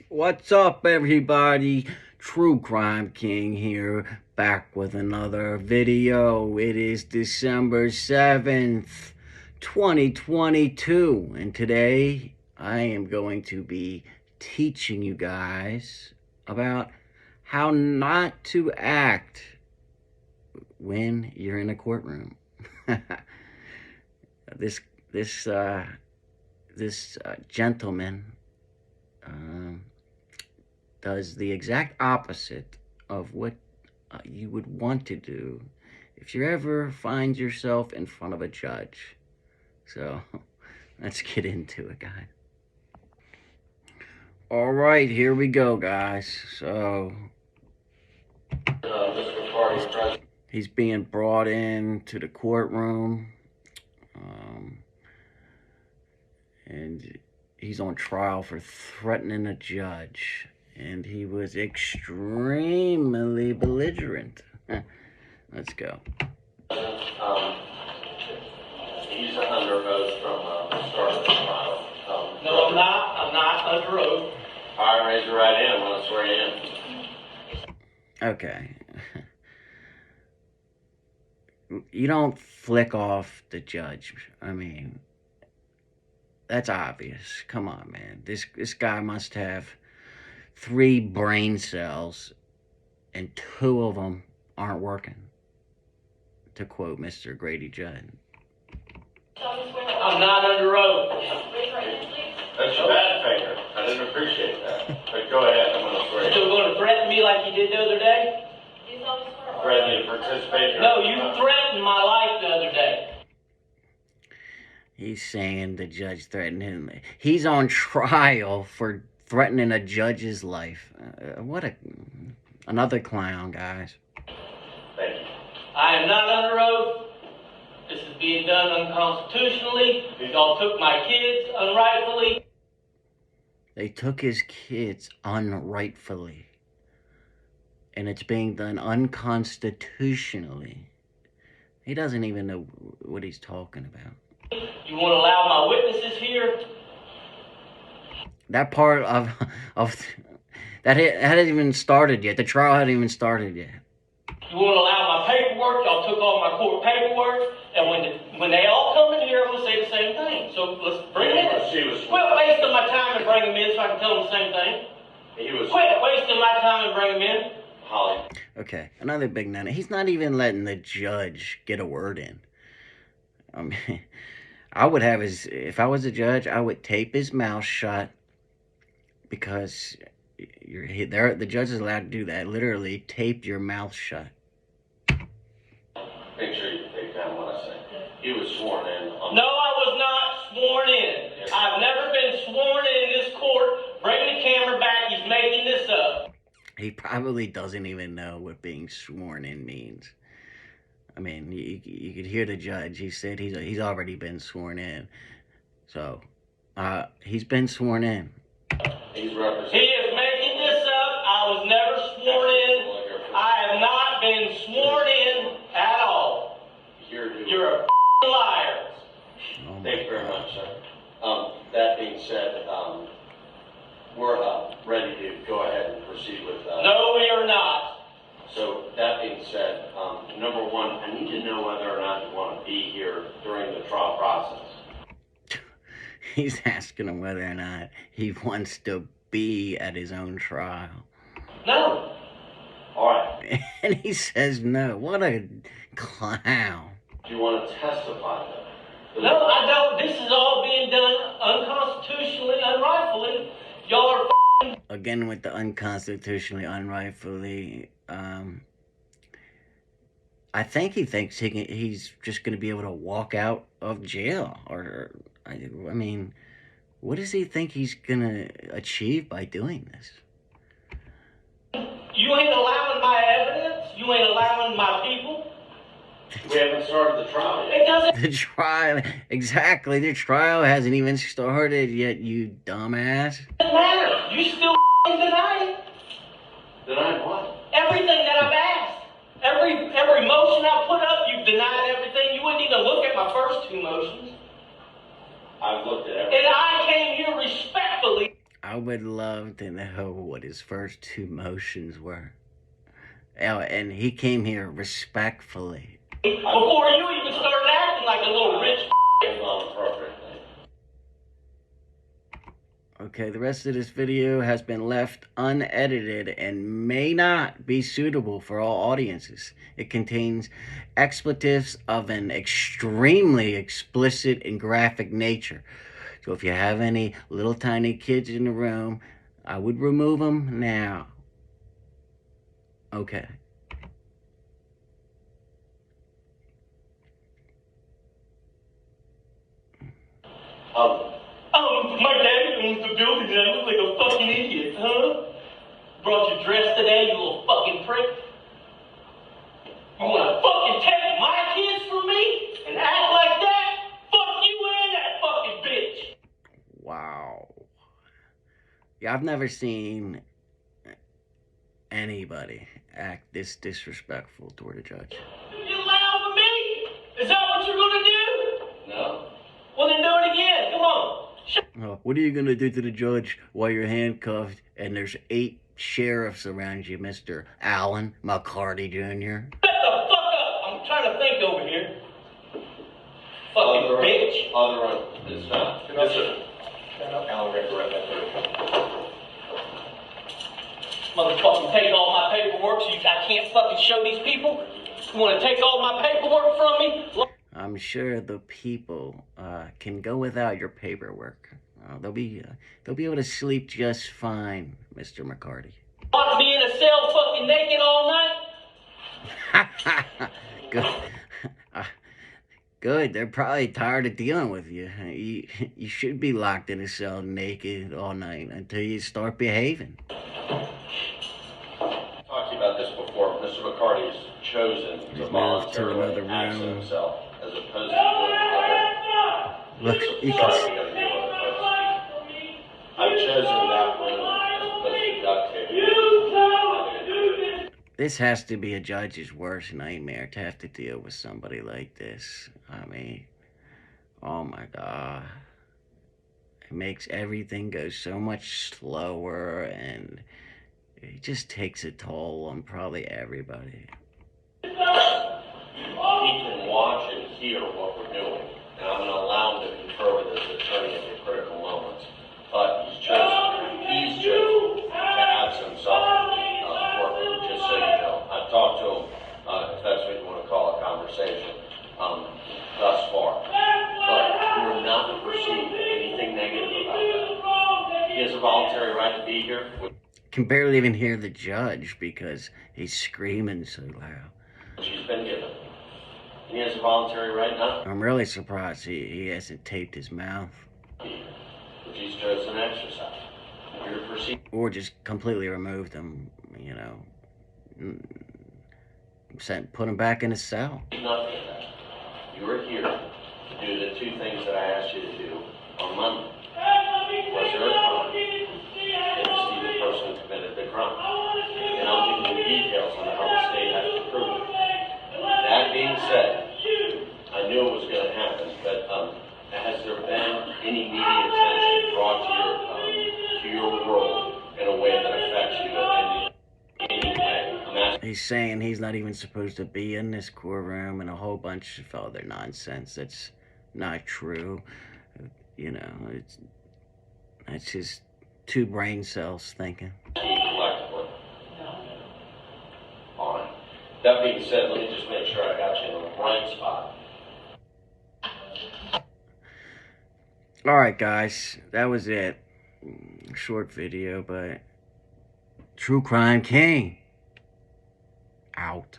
What's up, everybody? True Crime King here, back with another video. It is December 7th, 2022, and today I am going to be teaching you guys about how not to act when you're in a courtroom. This gentleman does the exact opposite of what you would want to do if you ever find yourself in front of a judge. So let's get into it, guys. All right, here we go, guys. So he's being brought in to the courtroom, and he's on trial for threatening a judge, and he was extremely belligerent. Let's go. He's under oath from the start of the trial. No, I'm not. I'm not under oath. All right, raise your right hand. I'm going to swear you in. Okay. You don't flick off the judge. I mean, that's obvious. Come on, man. This guy must have 3 brain cells, and 2 of them aren't working, to quote Mr. Grady Judd. I'm not under oath. That's your bad finger. I didn't appreciate that. But go ahead. I'm going to swear you in. Still going to threaten me like you did the other day? Threaten you to participate in No, you threatened my life the other day. He's saying the judge threatened him. He's on trial for threatening a judge's life. Another clown, guys. Thank you. I am not under oath. This is being done unconstitutionally. Y'all took my kids unrightfully. They took his kids unrightfully. And it's being done unconstitutionally. He doesn't even know what he's talking about. You want to allow my witnesses here? That part of that hadn't even started yet. The trial hadn't even started yet. You want to allow my paperwork? Y'all took all my court paperwork. And when they all come in here, I'm going to say the same thing. So let's bring them in. Quit wasting my time and bring them in so I can tell them the same thing. Quit wasting my time and bring them in. Holly. Okay, another big nut. He's not even letting the judge get a word in. I mean, if I was a judge, I would tape his mouth shut, because the judge is allowed to do that. Literally, tape your mouth shut. Make sure you take down what I say. He was sworn in. No, I was not sworn in. Yes. I've never been sworn in this court. Bring the camera back. He's making this up. He probably doesn't even know what being sworn in means. I mean, you could hear the judge. He said he's already been sworn in. So, he's been sworn in. He's representing. He is making this up. I was never sworn in. I have not been sworn in at all. You're a liar. Oh, Thank you very much, sir. That being said, we're ready to go ahead and proceed with. No, we are not. So that being said, number one, I need to know whether or not you want to be here during the trial process. He's asking him whether or not he wants to be at his own trial. No. All right. And he says no. What a clown. Do you want to testify then? No, I don't. This is all being done unconstitutionally, unrightfully. Y'all are Again with the unconstitutionally, unrightfully. I think he thinks he's just going to be able to walk out of jail. I mean, what does he think he's going to achieve by doing this? You ain't allowing my evidence. You ain't allowing my people. We haven't started the trial yet. It doesn't. The trial, exactly. The trial hasn't even started yet, you dumbass. Matter. You still deny it. Deny what? Everything that I've asked. Every motion I put up, you've denied everything. You wouldn't even look at my first 2 motions. I've looked at everything. And I came here respectfully. I would love to know what his first two motions were. Oh, and he came here respectfully. Before you even started acting like a little rich Okay, the rest of this video has been left unedited and may not be suitable for all audiences. It contains expletives of an extremely explicit and graphic nature. So if you have any little tiny kids in the room, I would remove them now. Okay. My daddy owns the building and I look like a fucking idiot, huh? Brought your dress today, you little fucking prick. You wanna fucking take my kids from me and act like that? Fuck you and that fucking bitch! Wow. Yeah, I've never seen anybody act this disrespectful toward a judge. You loud for me? Is that what you're gonna do? No. Well then do it again, come on. What are you gonna do to the judge while you're handcuffed and there's 8 sheriffs around you, Mr. Allen Mcarty Jr.? Shut the fuck up! I'm trying to think over here. Fucking bitch. On the run. It's not. Yes, sir. Alan Ricker, right back there. Motherfucking take all my paperwork so I can't fucking show these people? You wanna take all my paperwork from me? I'm sure the people can go without your paperwork. They'll be able to sleep just fine, Mr. Mcarty. Lock me in a cell fucking naked all night? Good. Good. They're probably tired of dealing with you. You should be locked in a cell naked all night until you start behaving. Talked to you about this before. Mr. McCarty has chosen to voluntarily access himself as opposed to doing other. Look, you can see. I've chosen that room as opposed to duct tape. This has to be a judge's worst nightmare, to have to deal with somebody like this. I mean, oh my God. It makes everything go so much slower, and it just takes a toll on probably everybody. He can watch and hear what we're doing, and I'm going to allow him to confer with his attorney at the critical moments. But he's chosen to add himself courtroom, just so you know. I've talked to him, if that's what you want to call a conversation, thus far. But we're not to perceive anything negative about that. He has a voluntary right to be here. Can barely even hear the judge because he's screaming so loud. She's been given. He has a voluntary right now. I'm really surprised he hasn't taped his mouth. Which he's chosen to exercise. You're to proceed. Or just completely removed him, you know. Put him back in his cell. Nothing of that. You are here to do the 2 things that I asked you to do on Monday. Was there a crime? And to see the person who committed the crime. And I'll give you the details on how the state has to prove it. That being said, I knew it was going to happen, but has there been any media attention brought to your world in a way that affects you in any way? He's saying he's not even supposed to be in this courtroom and a whole bunch of other nonsense that's not true. You know, it's just 2 brain cells thinking. Collectively. All right. That being said, let me just make sure I got you in the right spot. Alright guys, that was it. Short video, but True Crime King out.